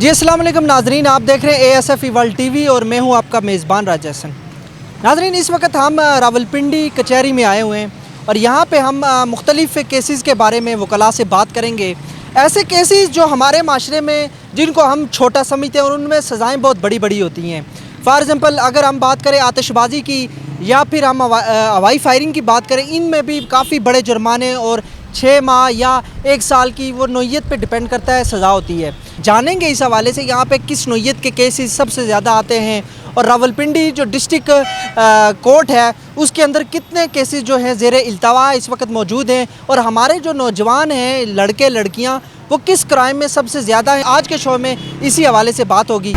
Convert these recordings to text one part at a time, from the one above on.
جی السلام علیکم ناظرین، آپ دیکھ رہے ہیں ASF ورلڈ ٹی وی اور میں ہوں آپ کا میزبان راجہ حسن۔ ناظرین، اس وقت ہم راولپنڈی کچہری میں آئے ہوئے ہیں اور یہاں پہ ہم مختلف کیسز کے بارے میں وکلاء سے بات کریں گے۔ ایسے کیسز جو ہمارے معاشرے میں جن کو ہم چھوٹا سمجھتے ہیں اور ان میں سزائیں بہت بڑی بڑی ہوتی ہیں۔ فار ایگزامپل اگر ہم بات کریں آتش بازی کی یا پھر ہم ہوائی فائرنگ کی بات کریں، ان میں بھی کافی بڑے جرمانے اور 6 ماہ یا 1 سال کی وہ نوعیت پہ ڈیپینڈ کرتا ہے سزا ہوتی ہے۔ جانیں گے اس حوالے سے یہاں پہ کس نوعیت کے کیسز سب سے زیادہ آتے ہیں اور راولپنڈی جو ڈسٹرکٹ کورٹ ہے اس کے اندر کتنے کیسز جو ہیں زیر التوا اس وقت موجود ہیں، اور ہمارے جو نوجوان ہیں لڑکے لڑکیاں وہ کس کرائم میں سب سے زیادہ ہیں۔ آج کے شو میں اسی حوالے سے بات ہوگی۔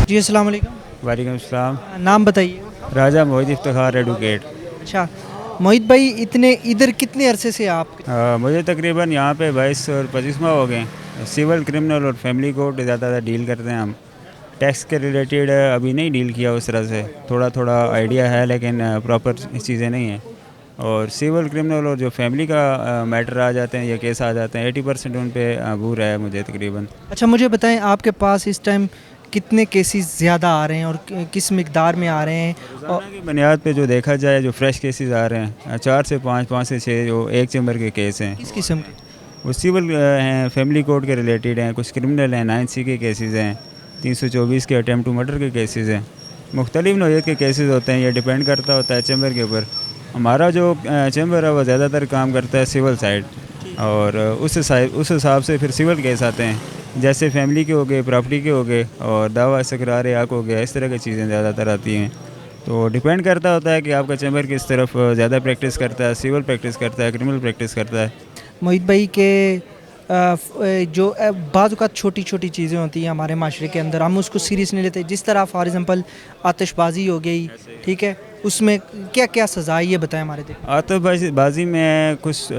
جی السلام علیکم۔ وعلیکم السلام۔ نام بتائیے۔ راجہ موحد افتخار ایڈوکیٹ۔ اچھا موحد بھائی، ادھر کتنے عرصے سے آپ؟ مجھے تقریباً یہاں پہ 22 اور 25 ماہ ہو گئے ہیں۔ سول کرمنل اور فیملی کورٹ زیادہ ڈیل کرتے ہیں ہم۔ ٹیکس کے ریلیٹڈ ابھی نہیں ڈیل کیا اس طرح سے، تھوڑا آئیڈیا ہے لیکن پراپر چیزیں نہیں ہیں۔ اور سول کرمنل اور جو فیملی کا میٹر آ جاتے ہیں یا کیس آ جاتے ہیں 80% ان پہ عبور ہے مجھے تقریباً۔ اچھا مجھے بتائیں آپ کے پاس اس ٹائم کتنے کیسز زیادہ آ رہے ہیں اور کس مقدار میں آ رہے ہیں؟ روزانہ کی بنیاد پہ جو دیکھا جائے جو فریش کیسز آ رہے ہیں 4 سے 5، 5 سے 6 جو ایک چیمبر کے کیس ہیں۔ کس قسم کے؟ وہ سول ہیں، فیملی کورٹ کے ریلیٹڈ ہیں، کچھ کرمنل ہیں، 9C کے کیسز ہیں، 324 کے اٹیمپٹ ٹو مرڈر کے کیسز ہیں۔ مختلف نوعیت کے کیسز ہوتے ہیں، یہ ڈیپینڈ کرتا ہوتا ہے چیمبر کے اوپر۔ ہمارا جو چیمبر ہے وہ زیادہ تر کام کرتا ہے سول سائڈ، اور اس حساب سے پھر سول کیس آتے ہیں، جیسے فیملی کے ہو گئے، پراپرٹی کے ہو گئے، اور دعویٰ استقرار حق ہو گیا، اس طرح کی چیزیں زیادہ تر آتی ہیں۔ تو ڈیپینڈ کرتا ہوتا ہے کہ آپ کا چیمبر کس طرف زیادہ پریکٹس کرتا ہے، سول پریکٹس کرتا ہے، کرمنل پریکٹس کرتا ہے۔ موحد بھائی کے جو بعض اوقات چھوٹی چھوٹی چیزیں ہوتی ہیں ہمارے معاشرے کے اندر، ہم اس کو سیریس نہیں لیتے، جس طرح فار ایگزامپل آتش بازی ہو گئی، ٹھیک ہے، اس میں کیا کیا سزا ہے یہ بتائیں ہمارے دیکھ۔ آتش بازی میں کچھ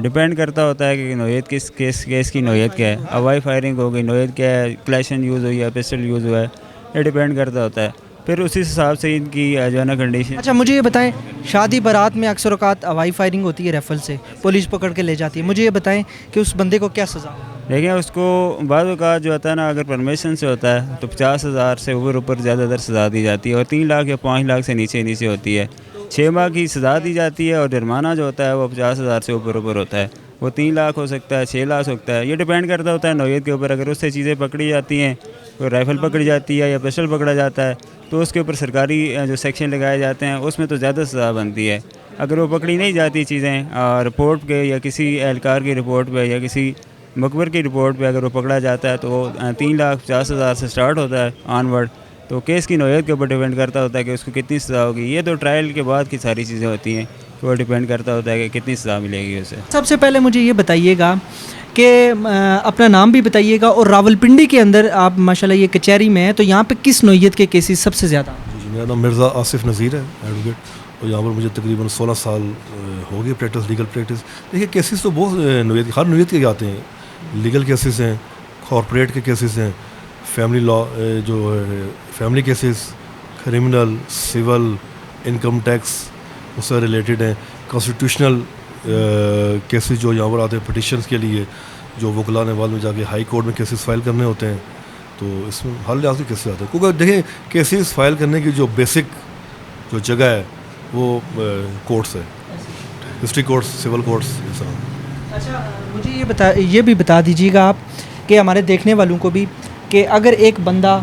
ڈیپینڈ کرتا ہوتا ہے کہ نوعیت کیس کی نوعیت کیا ہے۔ ہوائی فائرنگ ہو گئی، نوعیت کیا ہے، کلیشن یوز ہوئی ہے، پسٹل یوز ہوا ہے، یہ ڈیپینڈ کرتا ہوتا ہے۔ پھر اسی حساب سے ان کی جو ہے نا کنڈیشن۔ اچھا مجھے یہ بتائیں، شادی بارات میں اکثر اوقات ہوائی فائرنگ ہوتی ہے ریفل سے، پولیس پکڑ کے لے جاتی ہے، مجھے یہ بتائیں کہ اس بندے کو کیا سزا؟ دیکھیں اس کو بعض اوقات جو ہوتا ہے نا، اگر پرمیشن سے ہوتا ہے تو 50,000 سے اوپر زیادہ تر سزا دی جاتی ہے، اور 3 لاکھ یا 5 لاکھ سے نیچے ہوتی ہے۔ 6 ماہ کی سزا دی جاتی ہے، اور جرمانہ جو ہوتا ہے وہ 50,000 سے اوپر ہوتا ہے، وہ 3 لاکھ ہو سکتا ہے، 6 لاکھ ہو سکتا ہے، یہ ڈیپینڈ کرتا ہوتا ہے نوعیت کے اوپر۔ اگر اس سے چیزیں پکڑی جاتی ہیں، کوئی رائفل پکڑی جاتی ہے یا پسٹل پکڑا جاتا ہے، تو اس کے اوپر سرکاری جو سیکشن لگائے جاتے ہیں اس میں تو زیادہ سزا بنتی ہے۔ اگر وہ پکڑی نہیں جاتی چیزیں رپورٹ پہ یا کسی اہلکار کی رپورٹ پہ یا کسی مقبر کی رپورٹ پہ اگر وہ پکڑا جاتا ہے تو وہ 3,50,000 سے سٹارٹ ہوتا ہے آنورڈ۔ تو کیس کی نوعیت کے اوپر ڈیپینڈ کرتا ہوتا ہے کہ اس کو کتنی سزا ہوگی۔ یہ تو ٹرائل کے بعد کی ساری چیزیں ہوتی ہیں، تو وہ ڈیپینڈ کرتا ہوتا ہے کہ کتنی سزا ملے گی اسے۔ سب سے پہلے مجھے یہ بتائیے گا کہ اپنا نام بھی بتائیے گا، اور راولپنڈی کے اندر آپ ماشاءاللہ یہ کچہری میں ہیں، تو یہاں پہ کس نوعیت کے کیسز سب سے زیادہ؟ جی میرا نام مرزا آصف نذیر ہے، ایڈوکیٹ، اور یہاں پر مجھے تقریباً 16 سال ہو گئے پریکٹس، لیگل پریکٹس۔ دیکھیے کیسز تو بہت نوعیت، ہر نوعیت کے آتے ہیں، لیگل کیسز ہیں، کارپوریٹ کے کیسز ہیں، فیملی لا جو ہے family cases, criminal, civil, income tax اس سے ریلیٹڈ ہیں، کانسٹیٹیوشنل کیسز جو یہاں پر آتے ہیں پٹیشنز کے لیے، جو وکلاء نے بعد میں جا کے ہائی کورٹ میں کیسز فائل کرنے ہوتے ہیں، تو اس میں ہر لحاظ سے کیسز آتے ہیں۔ کیونکہ دیکھیں کیسز فائل کرنے کی جو بیسک جو جگہ ہے وہ کورٹس ہے، ڈسٹرکٹ کورٹس، سول کورٹس، یہ سب۔ اچھا مجھے یہ بھی بتا دیجیے گا آپ کہ ہمارے دیکھنے والوں کو بھی، کہ اگر ایک بندہ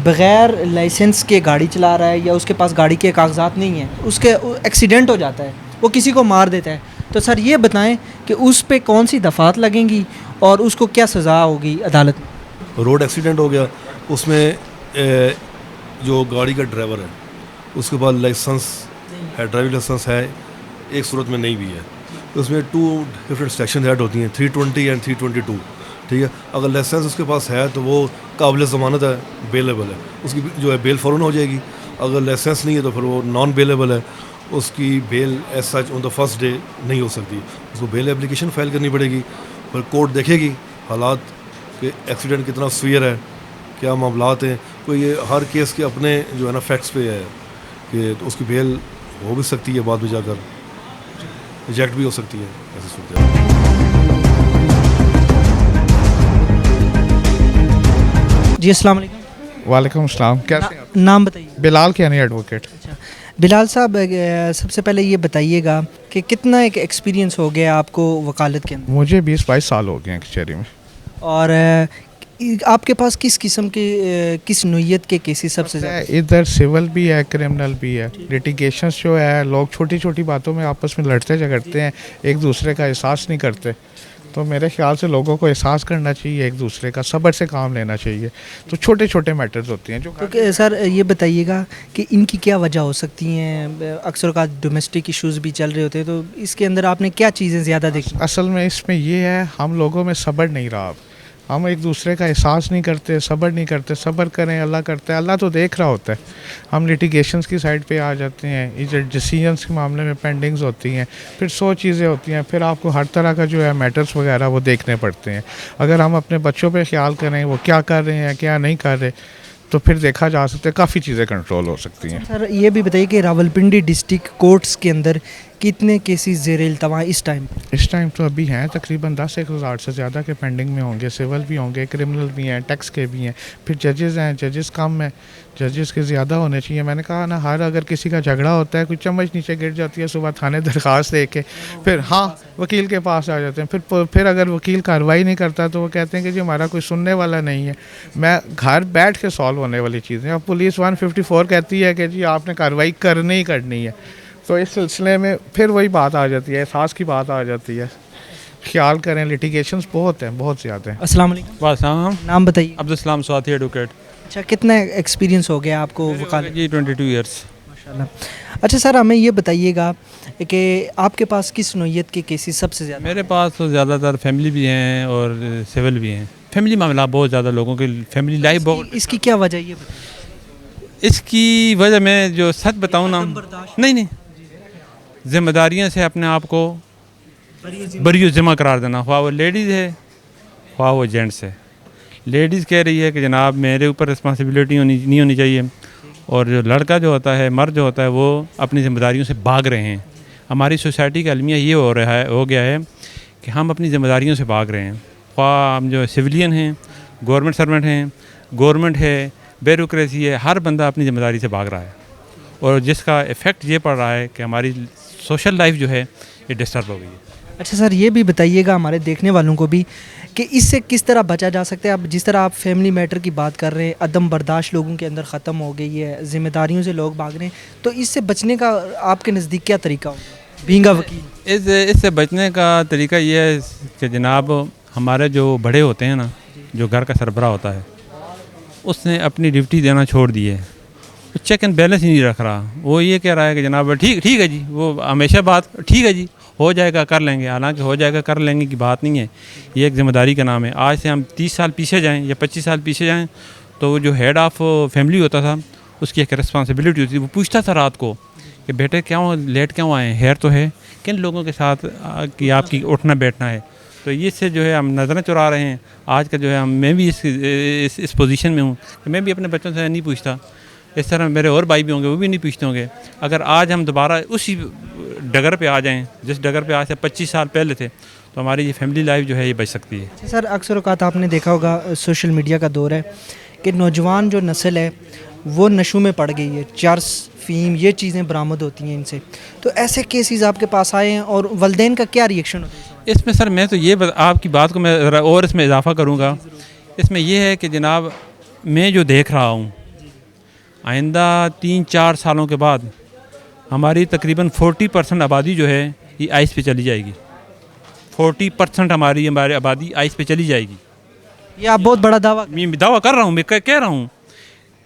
بغیر لائسنس کے گاڑی چلا رہا ہے یا اس کے پاس گاڑی کے کاغذات نہیں ہیں، اس کے ایکسیڈنٹ ہو جاتا ہے، وہ کسی کو مار دیتا ہے، تو سر یہ بتائیں کہ اس پہ کون سی دفعات لگیں گی اور اس کو کیا سزا ہوگی عدالت میں؟ روڈ ایکسیڈنٹ ہو گیا، اس میں جو گاڑی کا ڈرائیور ہے اس کے پاس لائسنس ہے، ڈرائیونگ لائسنس ہے، ایک صورت میں نہیں بھی ہے، اس میں 2 ڈفرینٹ سیکشن ایڈ ہوتی ہیں، 320 اینڈ 322، ٹھیک ہے۔ اگر لائسنس اس کے پاس ہے تو وہ قابل ضمانت ہے، بیلیبل ہے، اس کی جو ہے بیل فوراً ہو جائے گی۔ اگر لائسنس نہیں ہے تو پھر وہ نان بیلیبل ہے، اس کی bail as such on the first day نہیں ہو سکتی، اس کو بیل اپلیکیشن فائل کرنی پڑے گی، پھر کورٹ دیکھے گی حالات کہ ایکسیڈنٹ کتنا سویئر ہے, کیا معاملات ہیں. کوئی یہ ہر کیس کے اپنے جو ہے نا فیکٹس پہ ہے کہ تو اس کی بیل ہو بھی سکتی ہے, بعد میں جا کر ریجیکٹ بھی ہو سکتی ہے, ایسی صورت. جی السلام علیکم. وعلیکم السلام. کیسے ہیں آپ؟ نام بتائیے. بلال کیانی ایڈوکیٹ. اچھا بلال صاحب, سب سے پہلے یہ بتائیے گا کہ کتنا ایک ایکسپیرینس ہو گیا آپ کو وکالت کے اندر؟ مجھے 20-22 سال ہو گئے ہیں کچہری میں. اور آپ کے پاس کس قسم کے کس نوعیت کے کیسز سب سے زیادہ؟ ادھر سول بھی ہے, کرمنل بھی ہے. لٹیگیشنس جو ہے, لوگ چھوٹی چھوٹی باتوں میں آپس میں لڑتے جھگڑتے ہیں, ایک دوسرے کا احساس نہیں کرتے. تو میرے خیال سے لوگوں کو احساس کرنا چاہیے, ایک دوسرے کا صبر سے کام لینا چاہیے. تو چھوٹے چھوٹے میٹرز ہوتے ہیں جو. تو سر یہ بتائیے گا کہ ان کی کیا وجہ ہو سکتی ہیں؟ اکثر اوقات ڈومیسٹک ایشوز بھی چل رہے ہوتے ہیں, تو اس کے اندر آپ نے کیا چیزیں زیادہ دیکھی؟ اصل میں اس میں یہ ہے, ہم لوگوں میں صبر نہیں رہا. ہم ایک دوسرے کا احساس نہیں کرتے, صبر نہیں کرتے. صبر کریں, اللہ کرتا ہے, اللہ تو دیکھ رہا ہوتا ہے. ہم لٹیگیشنس کی سائڈ پہ آ جاتے ہیں, یہ ڈیسیجنس کے معاملے میں پینڈنگز ہوتی ہیں, پھر 100 چیزیں ہوتی ہیں, پھر آپ کو ہر طرح کا جو ہے میٹرز وغیرہ وہ دیکھنے پڑتے ہیں. اگر ہم اپنے بچوں پہ خیال کریں, وہ کیا کر رہے ہیں کیا نہیں کر رہے, تو پھر دیکھا جا سکتا ہے کافی چیزیں کنٹرول ہو سکتی ہیں. سر یہ بھی بتائیے کہ راولپنڈی ڈسٹرکٹ کورٹس کے اندر کتنے کیسز زیر التوا اس ٹائم؟ اس ٹائم تو ابھی ہیں تقریباً 10,000 سے زیادہ کے پینڈنگ میں ہوں گے. سول بھی ہوں گے, کرمنل بھی ہیں, ٹیکس کے بھی ہیں. پھر ججز ہیں, ججز کم ہیں, ججز کے زیادہ ہونے چاہیے. میں نے کہا نا, ہر اگر کسی کا جھگڑا ہوتا ہے, کوئی چمچ نیچے گر جاتی ہے, صبح تھانے درخواست دے کے پھر ہاں وکیل کے پاس آ جاتے ہیں. پھر اگر وکیل کارروائی نہیں کرتا تو وہ کہتے ہیں کہ جی ہمارا کوئی سننے والا نہیں ہے. میں گھر بیٹھ کے سالو ہونے والی چیزیں. اب پولیس 154 کہتی ہے کہ جی آپ نے کارروائی کرنی ہی کرنی ہے. تو اس سلسلے میں پھر وہی بات آ جاتی ہے, احساس کی بات آ جاتی ہے. خیال کریں, لٹیگیشنس بہت ہیں, بہت زیادہ ہیں. السلام علیکم. السلام. نام بتائیے. عبدالسلام سواتی ایڈوکیٹ. اچھا کتنا ایکسپیرینس ہو گیا آپ کو وکالت؟ جی 22 ایئرس. ماشاءاللہ. اچھا سر ہمیں یہ بتائیے گا کہ آپ کے پاس کس نوعیت کے کیسز سب سے زیادہ؟ میرے پاس تو زیادہ تر فیملی بھی ہیں اور سول بھی ہیں. فیملی معاملہ بہت زیادہ, لوگوں کی فیملی لائف بہت. اس کی کیا وجہ یہ بتائیے؟ اس کی وجہ میں جو سچ بتاؤں نا, نہیں ذمہ داریوں سے اپنے آپ کو بری و ذمہ قرار دینا. خواہ وہ لیڈیز ہے خواہ وہ جینٹس ہے. لیڈیز کہہ رہی ہے کہ جناب میرے اوپر رسپانسبلٹی نہیں ہونی چاہیے, اور جو لڑکا جو ہوتا ہے, مرد جو ہوتا ہے, وہ اپنی ذمہ داریوں سے بھاگ رہے ہیں. ہماری سوسائٹی کا المیہ یہ ہو گیا ہے کہ ہم اپنی ذمہ داریوں سے بھاگ رہے ہیں. خواہ ہم جو سویلین ہیں, گورنمنٹ سرونٹ ہیں, گورنمنٹ ہے, بیوروکریسی ہے, ہر بندہ اپنی ذمہ داری سے بھاگ رہا ہے. اور جس کا ایفیکٹ یہ پڑ رہا ہے کہ ہماری سوشل لائف جو ہے یہ ڈسٹرب ہو گئی ہے. اچھا سر یہ بھی بتائیے گا ہمارے دیکھنے والوں کو بھی کہ اس سے کس طرح بچا جا سکتا ہے؟ اب جس طرح آپ فیملی میٹر کی بات کر رہے ہیں, عدم برداشت لوگوں کے اندر ختم ہو گئی ہے, ذمہ داریوں سے لوگ بھاگ رہے ہیں, تو اس سے بچنے کا آپ کے نزدیک کیا طریقہ ہوگا بینگا وکیل؟ اس سے بچنے کا طریقہ یہ ہے کہ جناب ہمارے جو بڑے ہوتے ہیں نا, جو گھر کا سربراہ ہوتا ہے, اس نے اپنی ڈیوٹی دینا چھوڑ دی ہے. وہ چیک اینڈ بیلنس ہی نہیں رکھ رہا. وہ یہ کہہ رہا ہے کہ جناب ٹھیک ہے جی, وہ ہمیشہ بات ٹھیک ہے جی ہو جائے گا کر لیں گے. حالانکہ ہو جائے گا کر لیں گے کی بات نہیں ہے, یہ ایک ذمہ داری کا نام ہے. آج سے ہم 30 سال پیچھے جائیں یا 25 سال پیچھے جائیں تو وہ جو ہیڈ آف فیملی ہوتا تھا, اس کی ایک رسپانسبلٹی ہوتی تھی. وہ پوچھتا تھا رات کو کہ بیٹے کیوں لیٹ کیوں آئے ہیں, ہیئر تو ہے, کن لوگوں کے ساتھ کہ آپ کی اٹھنا بیٹھنا ہے. تو اس سے جو ہے ہم نظریں چرا رہے ہیں. آج کا جو ہے میں بھی اس پوزیشن میں ہوں کہ میں بھی اپنے بچوں سے نہیں پوچھتا. اس طرح میرے اور بھائی بھی ہوں گے, وہ بھی نہیں پوچھتے ہوں گے. اگر آج ہم دوبارہ اسی ڈگر پہ آ جائیں جس ڈگر پہ آج سے 25 سال پہلے تھے, تو ہماری یہ فیملی لائف جو ہے یہ بچ سکتی ہے. سر اکثر اوقات آپ نے دیکھا ہوگا سوشل میڈیا کا دور ہے کہ نوجوان جو نسل ہے وہ نشوں میں پڑ گئی ہے, چرس فیم یہ چیزیں برآمد ہوتی ہیں ان سے. تو ایسے کیسز آپ کے پاس آئے ہیں اور والدین کا کیا ریئیکشن ہوتا ہے اس میں؟ سر میں تو یہ آپ کی بات کو میں اور اس میں اضافہ کروں گا. اس میں یہ ہے کہ جناب میں جو دیکھ رہا ہوں, آئندہ 3-4 سالوں کے بعد ہماری تقریباً 40% آبادی جو ہے یہ آئس پہ چلی جائے گی. 40% ہماری آبادی آئس پہ چلی جائے گی. یہ آپ بہت بڑا دعویٰ میں دعویٰ کر رہا ہوں, میں کہہ رہا ہوں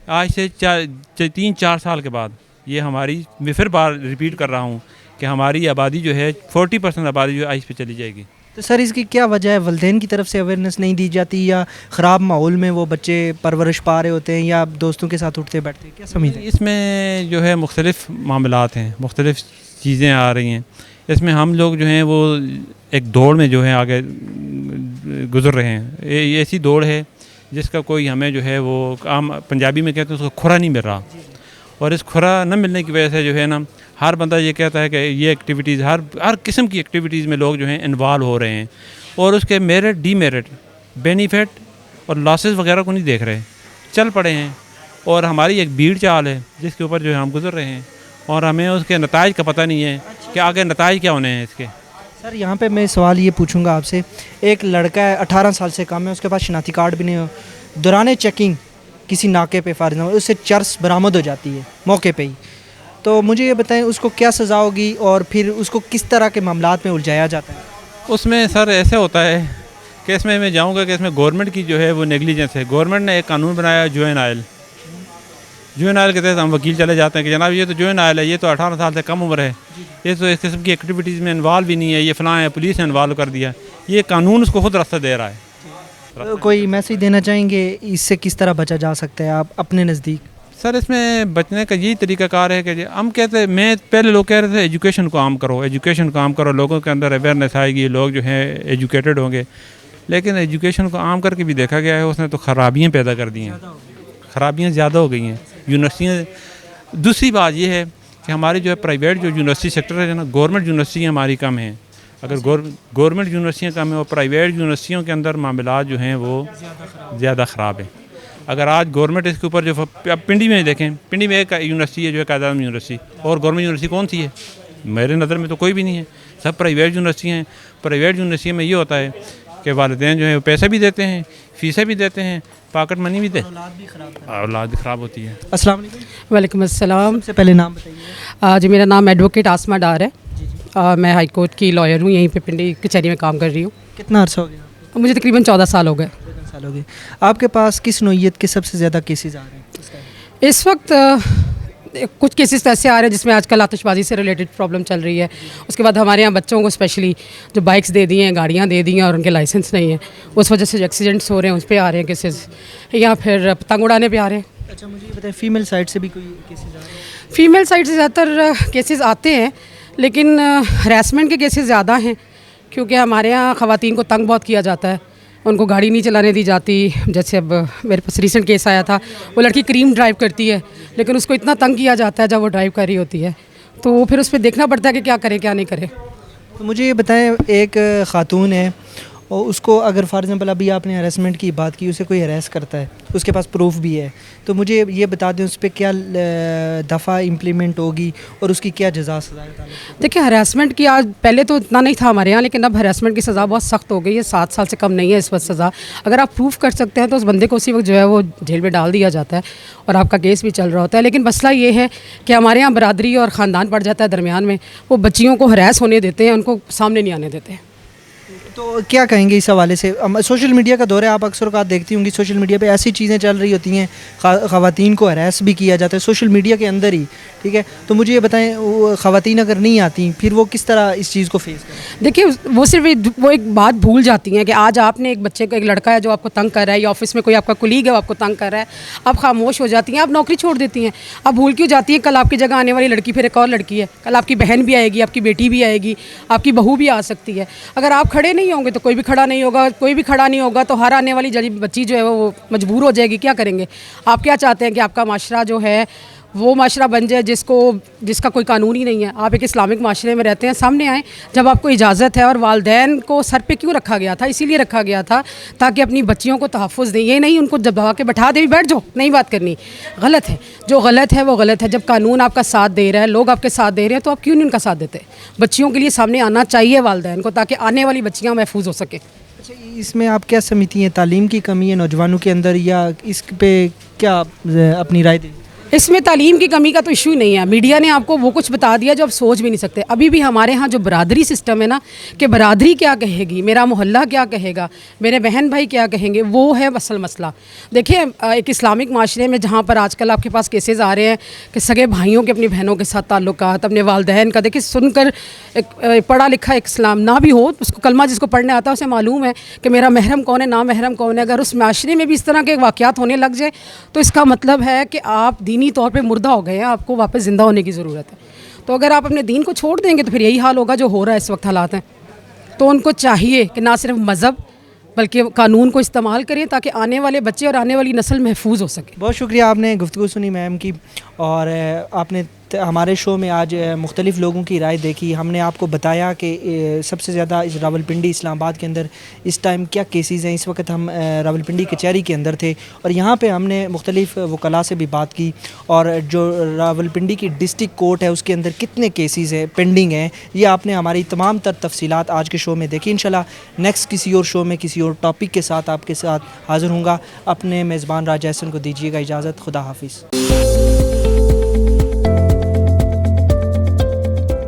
آج سے 3-4 سال کے بعد یہ ہماری, میں پھر بار ریپیٹ کر رہا ہوں کہ ہماری آبادی جو ہے 40% آبادی جو آئس پہ چلی جائے گی. تو سر اس کی کیا وجہ ہے؟ والدین کی طرف سے اویئرنیس نہیں دی جاتی, یا خراب ماحول میں وہ بچے پرورش پا رہے ہوتے ہیں, یا دوستوں کے ساتھ اٹھتے بیٹھتے ہیں, کیا سمجھتے ہیں؟ اس میں جو ہے مختلف معاملات ہیں, مختلف چیزیں آ رہی ہیں. اس میں ہم لوگ جو ہیں وہ ایک دوڑ میں جو ہے آگے گزر رہے ہیں. یہ ایسی دوڑ ہے جس کا کوئی ہمیں جو ہے وہ عام پنجابی میں کہتے ہیں اس کو کھرا نہیں مل رہا, اور اس کھرا نہ ملنے کی وجہ سے جو ہے نا ہر بندہ یہ کہتا ہے کہ یہ ایکٹیویٹیز ہر قسم کی ایکٹیویٹیز میں لوگ جو ہیں انوالو ہو رہے ہیں, اور اس کے میرٹ ڈی میرٹ بینیفٹ اور لاسز وغیرہ کو نہیں دیکھ رہے, چل پڑے ہیں. اور ہماری ایک بھیڑ چال ہے جس کے اوپر جو ہے ہم گزر رہے ہیں, اور ہمیں اس کے نتائج کا پتہ نہیں ہے کہ آگے نتائج کیا ہونے ہیں اس کے. سر یہاں پہ میں سوال یہ پوچھوں گا آپ سے, ایک لڑکا ہے 18 سال سے کم ہے, اس کے پاس شناختی کارڈ بھی نہیں ہو, دوران چیکنگ کسی ناکے پہ فارغ اس سے چرس برآمد ہو جاتی ہے موقع پہ ہی, تو مجھے یہ بتائیں اس کو کیا سزا ہوگی اور پھر اس کو کس طرح کے معاملات میں الجھایا جاتا ہے؟ اس میں سر ایسے ہوتا ہے کہ اس میں جاؤں گا کہ اس میں گورنمنٹ کی جو ہے وہ نیگلیجنس ہے. گورنمنٹ نے ایک قانون بنایا جوینائل کے تحت ہم وکیل چلے جاتے ہیں کہ جناب یہ تو جوینائل ہے, یہ تو 18 سال سے کم عمر ہے, یہ تو اس قسم کی ایکٹیویٹیز میں انوالو بھی نہیں ہے, یہ فلاں ہے, پولیس نے انوالو کر دیا. یہ قانون اس کو خود راستہ دے رہا ہے. کوئی میسیج دینا چاہیں گے اس سے کس طرح بچا جا سکتا ہے آپ اپنے نزدیک؟ سر اس میں بچنے کا یہی طریقہ کار ہے کہ ہم کہتے ہیں, میں پہلے لوگ کہہ رہے تھے ایجوکیشن کو عام کرو, ایجوکیشن کو عام کرو, لوگوں کے اندر اویئرنیس آئے گی, لوگ جو ہیں ایجوکیٹڈ ہوں گے. لیکن ایجوکیشن کو عام کر کے بھی دیکھا گیا ہے اس نے تو خرابیاں پیدا کر دی ہیں, خرابیاں زیادہ ہو گئی ہیں یونیورسٹیاں. دوسری بات یہ ہے کہ ہماری جو ہے پرائیویٹ جو یونیورسٹی سیکٹر ہے نا, گورنمنٹ یونیورسٹیاں ہماری کم ہیں. اگر گورنمنٹ یونیورسٹیاں کم ہیں اور پرائیویٹ یونیورسٹیوں کے اندر معاملات جو ہیں وہ زیادہ خراب ہیں. اگر آج گورنمنٹ اس کے اوپر جو اب پنڈی میں دیکھیں, پنڈی میں ایک یونیورسٹی ہے جو ہے قائد اعظم یونیورسٹی, اور گورنمنٹ یونیورسٹی کون سی ہے؟ میرے نظر میں تو کوئی بھی نہیں ہے, سب پرائیویٹ یونیورسٹی ہیں. پرائیویٹ یونیورسٹی میں یہ ہوتا ہے کہ والدین جو ہیں وہ پیسے بھی دیتے ہیں, فیسیں بھی دیتے ہیں, پاکٹ منی بھی دیتے ہیں, اولاد بھی خراب ہوتی ہے. السلام علیکم. وعلیکم السلام. سب سے پہلے نام بتائیے. جی میرا نام ایڈوکیٹ آسما ڈار ہے. میں ہائی کورٹ کی لائر ہوں, یہیں پہ پنڈی کچہری میں کام کر رہی ہوں. کتنا عرصہ ہو گیا؟ مجھے تقریباً 14 سال ہو گئے. 14 سال ہو گئے. آپ کے پاس کس نوعیت کے سب سے زیادہ کیسز آ رہے ہیں اس وقت؟ کچھ کیسز تو ایسے آ رہے ہیں جس میں آج کل آتش بازی سے ریلیٹڈ پرابلم چل رہی ہے. اس کے بعد ہمارے یہاں بچوں کو اسپیشلی جو بائکس دے دی ہیں, گاڑیاں دے دی ہیں اور ان کے لائسنس نہیں ہیں, اس وجہ سے جو ایکسیڈنٹس ہو رہے ہیں اس پہ آ رہے ہیں کیسز, یا پھر پتنگ اڑانے پہ آ رہے ہیں. اچھا مجھے یہ بتائیں فیمیل سائڈ سے بھی کوئی کیسز آ رہے ہیں؟ فیمیل سائڈ سے زیادہ تر کیسز آتے ہیں, لیکن ہراسمنٹ کے کیسز زیادہ ہیں, کیونکہ ہمارے یہاں خواتین کو تنگ بہت کیا جاتا ہے, ان کو گاڑی نہیں چلانے دی جاتی. جیسے اب میرے پاس ریسنٹ کیس آیا تھا, وہ لڑکی کریم ڈرائیو کرتی ہے لیکن اس کو اتنا تنگ کیا جاتا ہے جب وہ ڈرائیو کر رہی ہوتی ہے, تو پھر اس پہ دیکھنا پڑتا ہے کہ کیا کرے کیا نہیں کرے. تو مجھے یہ بتائیں, ایک خاتون ہے اور اس کو اگر فار ایگزامپل ابھی آپ نے ہراسمنٹ کی بات کی, اسے کوئی ہراس کرتا ہے, اس کے پاس پروف بھی ہے, تو مجھے یہ بتا دیں اس پہ کیا دفعہ امپلیمنٹ ہوگی اور اس کی کیا جزا سزا ہے؟ دیکھیں ہراسمنٹ کی آج پہلے تو اتنا نہیں تھا ہمارے یہاں, لیکن اب ہراسمنٹ کی سزا بہت سخت ہو گئی ہے. 7 سال سے کم نہیں ہے اس وقت سزا. اگر آپ پروف کر سکتے ہیں تو اس بندے کو اسی وقت جو ہے وہ جیل میں ڈال دیا جاتا ہے اور آپ کا کیس بھی چل رہا ہوتا ہے. لیکن مسئلہ یہ ہے کہ ہمارے یہاں برادری اور خاندان پڑ جاتا ہے درمیان میں, وہ بچیوں کو ہراس ہونے دیتے ہیں, ان کو سامنے نہیں آنے دیتے ہیں. تو کیا کہیں گے اس حوالے سے؟ سوشل میڈیا کا دور ہے, آپ اکثر اوقات دیکھتی ہوں گی سوشل میڈیا پہ ایسی چیزیں چل رہی ہوتی ہیں, خواتین کو ہراس بھی کیا جاتا ہے سوشل میڈیا کے اندر ہی, ٹھیک ہے. تو مجھے یہ بتائیں خواتین اگر نہیں آتی پھر وہ کس طرح اس چیز کو فیس کریں؟ دیکھیے وہ صرف وہ ایک بات بھول جاتی ہیں کہ آج آپ نے ایک بچے کو, ایک لڑکا ہے جو آپ کو تنگ کر رہا ہے, یا آفس میں کوئی آپ کا کولیگ ہے وہ آپ کو تنگ کر رہا ہے, آپ خاموش ہو جاتی ہیں, آپ نوکری چھوڑ دیتی ہیں, آپ بھول کیوں جاتی ہیں کل آپ کی جگہ آنے والی لڑکی پھر ایک اور لڑکی ہے, کل آپ کی بہن بھی آئے گی, آپ کی بیٹی بھی آئے گی, آپ کی بہو بھی آ سکتی ہے. اگر آپ کھڑے نہیں ہوں گے تو کوئی بھی کھڑا نہیں ہوگا, کوئی بھی کھڑا نہیں ہوگا تو ہر آنے والی بچی جو ہے وہ مجبور ہو جائے گی. کیا کریں گے؟ آپ کیا چاہتے ہیں کہ آپ کا معاشرہ جو ہے وہ معاشرہ بن جائے جس کا کوئی قانون ہی نہیں ہے. آپ ایک اسلامک معاشرے میں رہتے ہیں, سامنے آئیں جب آپ کو اجازت ہے. اور والدین کو سر پہ کیوں رکھا گیا تھا؟ اسی لیے رکھا گیا تھا تاکہ اپنی بچیوں کو تحفظ دیں. یہ نہیں ان کو جب دبا کے بٹھا دے بیٹھ جاؤ, نہیں بات کرنی, غلط ہے. جو غلط ہے وہ غلط ہے. جب قانون آپ کا ساتھ دے رہا ہے, لوگ آپ کے ساتھ دے رہے ہیں, تو آپ کیوں نہیں ان کا ساتھ دیتے؟ بچیوں کے لیے سامنے آنا چاہیے والدین کو, تاکہ آنے والی بچیاں محفوظ ہو سکیں. اچھا اس میں آپ کیا سمجھتی ہیں, تعلیم کی کمی ہے نوجوانوں کے اندر, یا اس پہ کیا اپنی رائے دیں؟ اس میں تعلیم کی کمی کا تو ایشو نہیں ہے. میڈیا نے آپ کو وہ کچھ بتا دیا جو آپ سوچ بھی نہیں سکتے. ابھی بھی ہمارے ہاں جو برادری سسٹم ہے نا, کہ برادری کیا کہے گی, میرا محلہ کیا کہے گا, میرے بہن بھائی کیا کہیں گے, وہ ہے اصل مسئلہ. دیکھیں ایک اسلامک معاشرے میں جہاں پر آج کل آپ کے پاس کیسز آ رہے ہیں کہ سگے بھائیوں کے اپنی بہنوں کے ساتھ تعلقات, اپنے والدین کا, دیکھیں سن کر ایک پڑھا لکھا ایک اسلام نہ بھی ہو, اس کو کلمہ جس کو پڑھنے آتا ہے اسے معلوم ہے کہ میرا محرم کون ہے, نا محرم کون ہے. اگر اس معاشرے میں بھی اس طرح کے واقعات ہونے لگ جائے تو اس کا مطلب ہے کہ آپ دینی طور پہ مردہ ہو گئے ہیں, آپ کو واپس زندہ ہونے کی ضرورت ہے. تو اگر آپ اپنے دین کو چھوڑ دیں گے تو پھر یہی حال ہوگا جو ہو رہا ہے اس وقت حالات ہیں. تو ان کو چاہیے کہ نہ صرف مذہب بلکہ قانون کو استعمال کریں تاکہ آنے والے بچے اور آنے والی نسل محفوظ ہو سکے. بہت شکریہ, آپ نے گفتگو سنی میم کی, اور آپ نے ہمارے شو میں آج مختلف لوگوں کی رائے دیکھی. ہم نے آپ کو بتایا کہ سب سے زیادہ اس راولپنڈی اسلام آباد کے اندر اس ٹائم کیا کیسز ہیں. اس وقت ہم راولپنڈی کچہری کے اندر تھے اور یہاں پہ ہم نے مختلف وکلاء سے بھی بات کی, اور جو راولپنڈی کی ڈسٹرکٹ کورٹ ہے اس کے اندر کتنے کیسز ہیں پینڈنگ ہیں, یہ آپ نے ہماری تمام تر تفصیلات آج کے شو میں دیکھی. انشاءاللہ نیکسٹ کسی اور شو میں کسی اور ٹاپک کے ساتھ آپ کے ساتھ حاضر ہوں گا. اپنے میزبان راجہ احسن کو دیجیے گا اجازت. خدا حافظ.